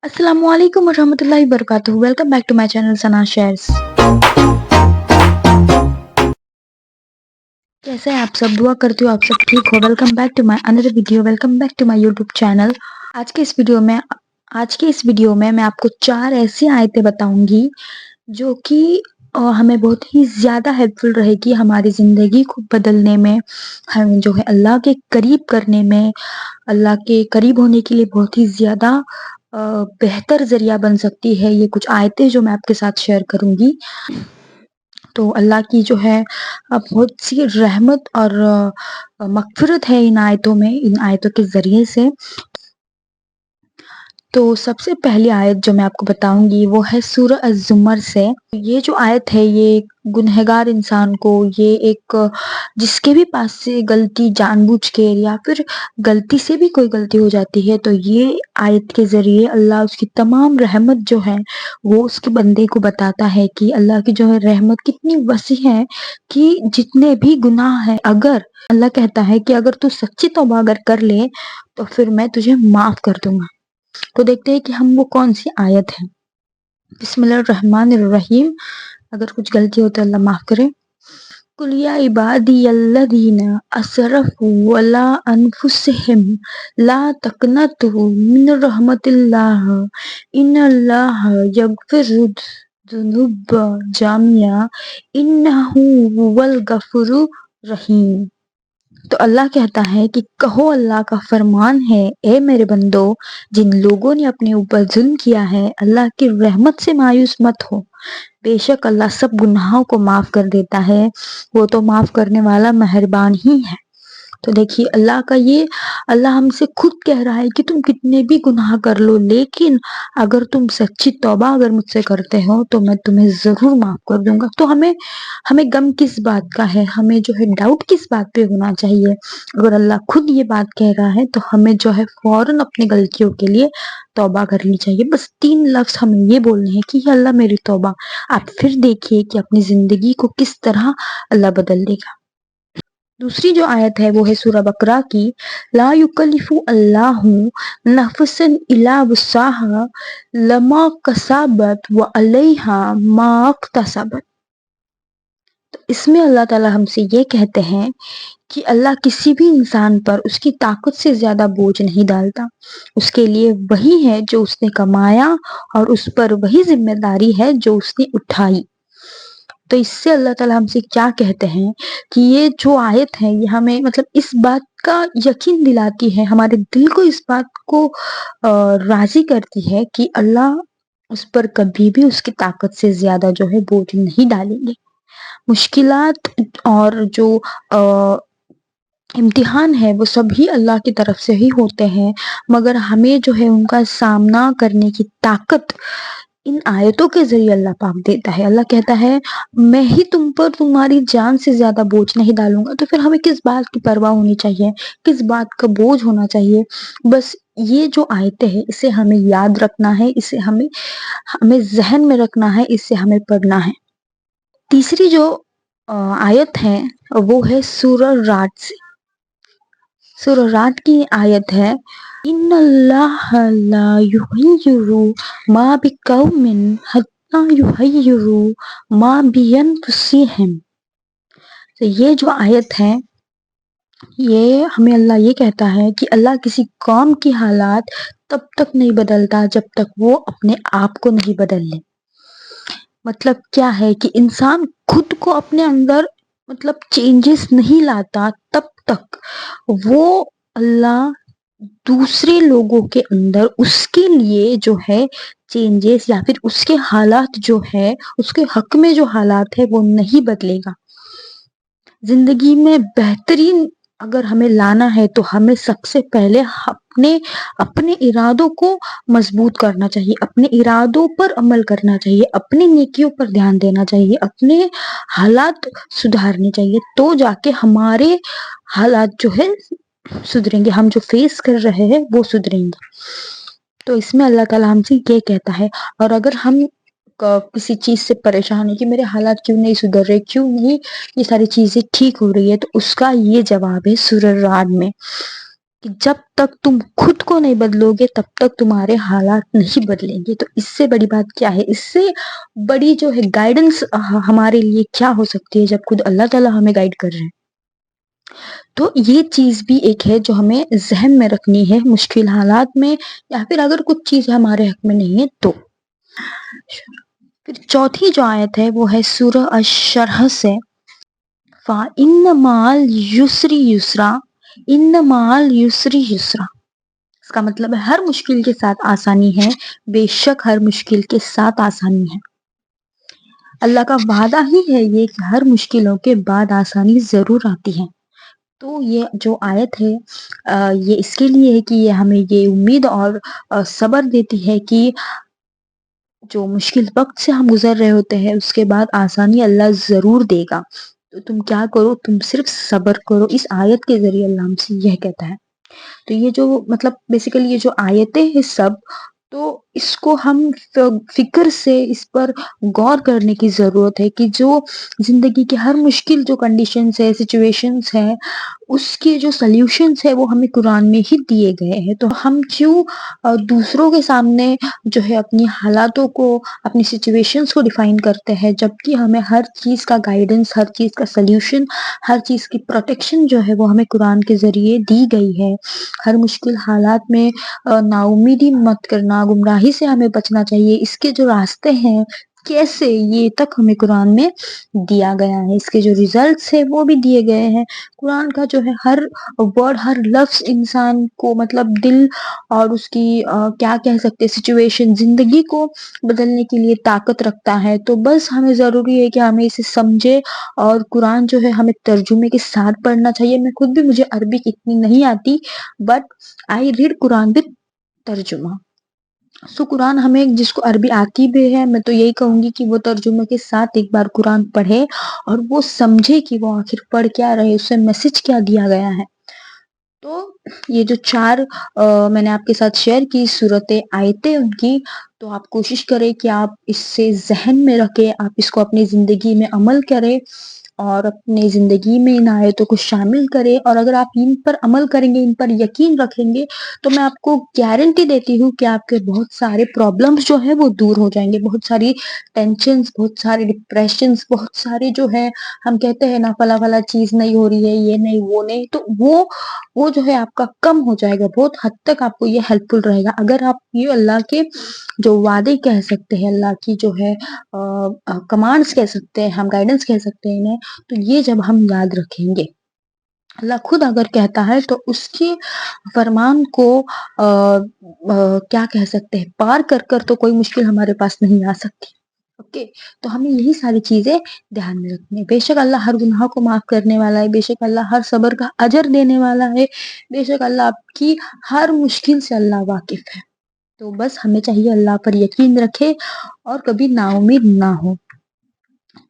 अस्सलाम वालेकुम वरहमतुल्लाहि वबरकातुहू। Welcome back to my channel Sana shares. कैसे हैं आप सब? दुआ करती हूँ आप सब ठीक हो। Welcome back to my another video. Welcome back to my YouTube channel. आज के इस वीडियो में मैं आपको 4 ऐसी आयतें बताऊंगी जो कि हमें बहुत ही ज़्यादा हेल्पफुल रहेगी हमारी ज़िंदगी को बदलने में, हमें जो है अल्लाह के करीब करने में, अल्लाह के करीब होने के लिए बहुत ही ज़्यादा बेहतर ज़रिया बन सकती है। ये कुछ आयतें जो मैं आपके साथ शेयर करूँगी। तो अल्लाह की जो है बहुत सी रहमत और मग़फ़िरत है इन आयतों के ज़रिए से। तो सबसे पहली आयत जो मैं आपको बताऊंगी वो है सूरह अज़-ज़ुमर से। ये जो आयत है ये गुनहगार इंसान को, ये एक जिसके भी पास से गलती जानबूझ के या फिर गलती से भी कोई गलती हो जाती है, तो ये आयत के ज़रिए अल्लाह उसकी तमाम रहमत जो है वो उसके बंदे को बताता है कि अल्लाह की जो है रहमत कितनी वसी है कि जितने भी गुनाह हैं, अगर अल्लाह कहता है कि अगर तू सच्ची तौबा अगर कर ले तो फिर मैं तुझे माफ़ कर दूँगा। तो देखते हैं कि हम वो कौन सी आयत है। बिस्मिल्लाहिर्रहमानिर्रहीम। अगर कुछ गलती हो तो अल्लाह माफ करे। कुल या इबादियल्लज़ीना असरफ़ू अला अनफुसिहिम ला तक़नतू मिन रहमतिल्लाह इन्नल्लाहा यग़फ़िरुज़्ज़ुनूब जमीआ इन्नहु हुवल गफ़ूरुर रहीम। तो अल्लाह कहता है कि कहो अल्लाह का फरमान है, ए मेरे बंदो, जिन लोगों ने अपने ऊपर जुल्म किया है, अल्लाह की रहमत से मायूस मत हो। बेशक अल्लाह सब गुनाहों को माफ कर देता है, वो तो माफ करने वाला मेहरबान ही है। तो देखिए अल्लाह हमसे खुद कह रहा है कि तुम कितने भी गुनाह कर लो, लेकिन अगर तुम सच्ची तौबा अगर मुझसे करते हो तो मैं तुम्हें ज़रूर माफ़ कर दूँगा। तो हमें हमें गम किस बात का है? हमें जो है डाउट किस बात पे होना चाहिए? अगर अल्लाह खुद ये बात कह रहा है तो हमें जो है फ़ौरन अपनी गलतियों के लिए तौबा करनी चाहिए। बस 3 लफ्ज़ हमें ये बोलने हैं कि या अल्लाह मेरी तौबा। आप फिर देखिए कि अपनी ज़िंदगी को किस तरह अल्लाह बदल देगा। दूसरी जो आयत है वो है सूरह बकरा की, ला युकल्लिफु अल्लाहु नफ्सन इल्ला वुस्साहा लमा कसाबत व अलैहा मा इक्तसबत। तो इसमें अल्लाह ताला हमसे ये कहते हैं कि अल्लाह किसी भी इंसान पर उसकी ताकत से ज़्यादा बोझ नहीं डालता। उसके लिए वही है जो उसने कमाया और उस पर वही ज़िम्मेदारी है जो उसने उठाई। तो इससे अल्लाह ताला हमसे क्या कहते हैं कि ये जो आयत है ये हमें मतलब इस बात का यकीन दिलाती है, हमारे दिल को इस बात को राज़ी करती है कि अल्लाह उस पर कभी भी उसकी ताकत से ज़्यादा जो है बोझ नहीं डालेंगे। मुश्किलात और जो अ, इम्तिहान है वो सभी अल्लाह की तरफ से ही होते हैं, मगर हमें जो है उनका सामना करने की ताकत इन आयतों के ज़रिए अल्लाह पाक देता है। अल्लाह कहता है, मैं ही तुम पर तुम्हारी जान से ज़्यादा बोझ नहीं डालूँगा। तो फिर हमें किस बात की परवाह होनी चाहिए? किस बात का बोझ होना चाहिए? बस ये जो आयतें हैं इसे हमें याद रखना है, इसे हमें हमें ज़हन में रखना है, इसे हमें पढ़ना है। तीसरी जो आयत है वो है सूरह राद से। सूरह राद की आयत है, इन्नल्लाहा ला युग़य्यिरु मा बिक़ौमिन हत्ता युग़य्यिरु मा बिअन्फुसिहिम। तो ये जो आयत है ये हमें अल्लाह ये कहता है कि अल्लाह किसी कौम की हालात तब तक नहीं बदलता जब तक वो अपने आप को नहीं बदल ले। मतलब क्या है कि इंसान खुद को अपने अंदर मतलब चेंजेस नहीं लाता तब तक वो अल्लाह दूसरे लोगों के अंदर उसके लिए जो है चेंजेस या फिर उसके हालात जो है उसके हक में जो हालात है वो नहीं बदलेगा। जिंदगी में बेहतरीन अगर हमें लाना है तो हमें सबसे पहले अपने अपने इरादों को मजबूत करना चाहिए, अपने इरादों पर अमल करना चाहिए, अपनी नेकियों पर ध्यान देना चाहिए, अपने हालात सुधारने चाहिए, तो जाके हमारे हालात जो है सुधरेंगे, हम जो फेस कर रहे हैं वो सुधरेंगे। तो इसमें अल्लाह ताला हमसे ये कहता है। और अगर हम किसी चीज़ से परेशान है कि मेरे हालात क्यों नहीं सुधर रहे, क्यों नहीं ये सारी चीज़ें ठीक हो रही है, तो उसका ये जवाब है सूरह राद में। کہ جب تک تم خود کو نہیں بدلو گے تب تک تمہارے حالات نہیں بدلیں گے. تو اس سے بڑی بات کیا ہے, اس سے بڑی جو ہے گائیڈنس ہمارے لیے کیا ہو سکتی ہے جب خود اللہ تعالیٰ ہمیں گائیڈ کر رہے ہیں. تو یہ چیز بھی ایک ہے جو ہمیں ذہن میں رکھنی ہے مشکل حالات میں, یا پھر اگر کچھ چیز ہمارے حق میں نہیں ہے تو. پھر چوتھی جو آیت ہے وہ ہے سورہ الشرح سے, فَإِنَّ مَعَ الْيُسْرِ يُسْرًا إِنَّ مَعَ الْيُسْرِ يُسْرًا. اس کا مطلب ہے ہر مشکل کے ساتھ آسانی ہے, بے شک ہر مشکل کے ساتھ آسانی ہے. اللہ کا وعدہ ہی ہے یہ کہ ہر مشکلوں کے بعد آسانی ضرور آتی ہے. تو یہ جو آیت ہے یہ اس کے لیے ہے کہ یہ ہمیں یہ امید اور صبر دیتی ہے کہ جو مشکل وقت سے ہم گزر رہے ہوتے ہیں اس کے بعد آسانی اللہ ضرور دے گا. تو تم کیا کرو, تم صرف صبر کرو. اس آیت کے ذریعے اللہ ہم سے یہ کہتا ہے. تو یہ جو مطلب بیسیکلی یہ جو آیتیں ہیں سب, تو اس کو ہم فکر سے اس پر غور کرنے کی ضرورت ہے کہ جو زندگی کے ہر مشکل جو کنڈیشنز ہے, سچویشنز ہیں, اس کے جو سلیوشنز ہے وہ ہمیں قرآن میں ہی دیے گئے ہیں. تو ہم کیوں دوسروں کے سامنے جو ہے اپنی حالاتوں کو, اپنی سچویشنز کو ڈیفائن کرتے ہیں, جبکہ ہمیں ہر چیز کا گائیڈنس, ہر چیز کا سلیوشن, ہر چیز کی پروٹیکشن جو ہے وہ ہمیں قرآن کے ذریعے دی گئی ہے. ہر مشکل حالات میں نا امیدی مت کرنا, گمراہی سے ہمیں بچنا چاہیے. اس کے جو راستے ہیں کیسے, یہ تک ہمیں قرآن میں دیا گیا ہے. اس کے جو ریزلٹس ہیں وہ بھی دیے گئے ہیں. قرآن کا جو ہے ہر ورڈ, ہر لفظ انسان کو مطلب دل اور اس کی کیا کہہ سکتے سچویشن, زندگی کو بدلنے کے لیے طاقت رکھتا ہے. تو بس ہمیں ضروری ہے کہ ہمیں اسے سمجھے, اور قرآن جو ہے ہمیں ترجمے کے ساتھ پڑھنا چاہیے. میں خود بھی, مجھے عربی اتنی نہیں آتی, but I read Quran with ترجمہ. سو قرآن ہمیں, جس کو عربی آتی بھی ہے, میں تو یہی کہوں گی کہ وہ ترجمے کے ساتھ ایک بار قرآن پڑھے اور وہ سمجھے کہ وہ آخر پڑھ کیا رہے, اس سے میسج کیا دیا گیا ہے. تو یہ جو 4 میں نے آپ کے ساتھ شیئر کی صورتیں, آیتیں ان کی, تو آپ کوشش کریں کہ آپ اس سے ذہن میں رکھیں, آپ اس کو اپنی زندگی میں عمل کریں اور اپنی زندگی میں ان آیتوں کو شامل کریں. اور اگر آپ ان پر عمل کریں گے, ان پر یقین رکھیں گے, تو میں آپ کو گارنٹی دیتی ہوں کہ آپ کے بہت سارے پرابلمس جو ہے وہ دور ہو جائیں گے. بہت ساری ٹینشنز, بہت سارے ڈپریشنز, بہت سارے جو ہے ہم کہتے ہیں نا فلا چیز نہیں ہو رہی ہے, یہ نہیں وہ نہیں, تو وہ جو ہے آپ کا کم ہو جائے گا. بہت حد تک آپ کو یہ ہیلپ فل رہے گا اگر آپ یہ اللہ کے جو وعدے کہہ سکتے ہیں, اللہ کی جو ہے کمانڈس کہہ سکتے ہیں, ہم گائیڈنس کہہ سکتے ہیں انہیں, تو یہ جب ہم یاد رکھیں گے. اللہ خود اگر کہتا ہے تو اس کے فرمان کو کیا کہہ سکتے ہیں, پار کر تو کوئی مشکل ہمارے پاس نہیں آ سکتی. اوکے, تو ہمیں یہی ساری چیزیں دھیان میں رکھنی ہے. بے شک اللہ ہر گناہ کو معاف کرنے والا ہے, بے شک اللہ ہر صبر کا اجر دینے والا ہے, بے شک اللہ آپ کی ہر مشکل سے اللہ واقف ہے. تو بس ہمیں چاہیے اللہ پر یقین رکھے اور کبھی نا امید نہ ہو.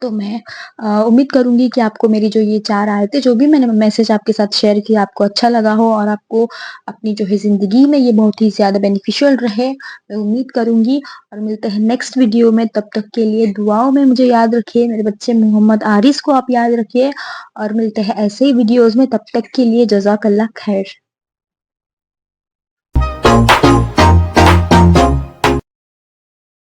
تو میں امید کروں گی کہ آپ کو میری جو یہ 4 آیتیں, جو بھی میں نے میسج آپ کے ساتھ شیئر کیا, آپ کو اچھا لگا ہو اور آپ کو اپنی جو ہے زندگی میں یہ بہت ہی زیادہ بینیفیشل رہے. میں امید کروں گی, اور ملتے ہیں نیکسٹ ویڈیو میں. تب تک کے لیے دعاؤں میں مجھے یاد رکھیے, میرے بچے محمد عارث کو آپ یاد رکھیے, اور ملتے ہیں ایسے ہی ویڈیوز میں. تب تک کے لیے جزاک اللہ خیر.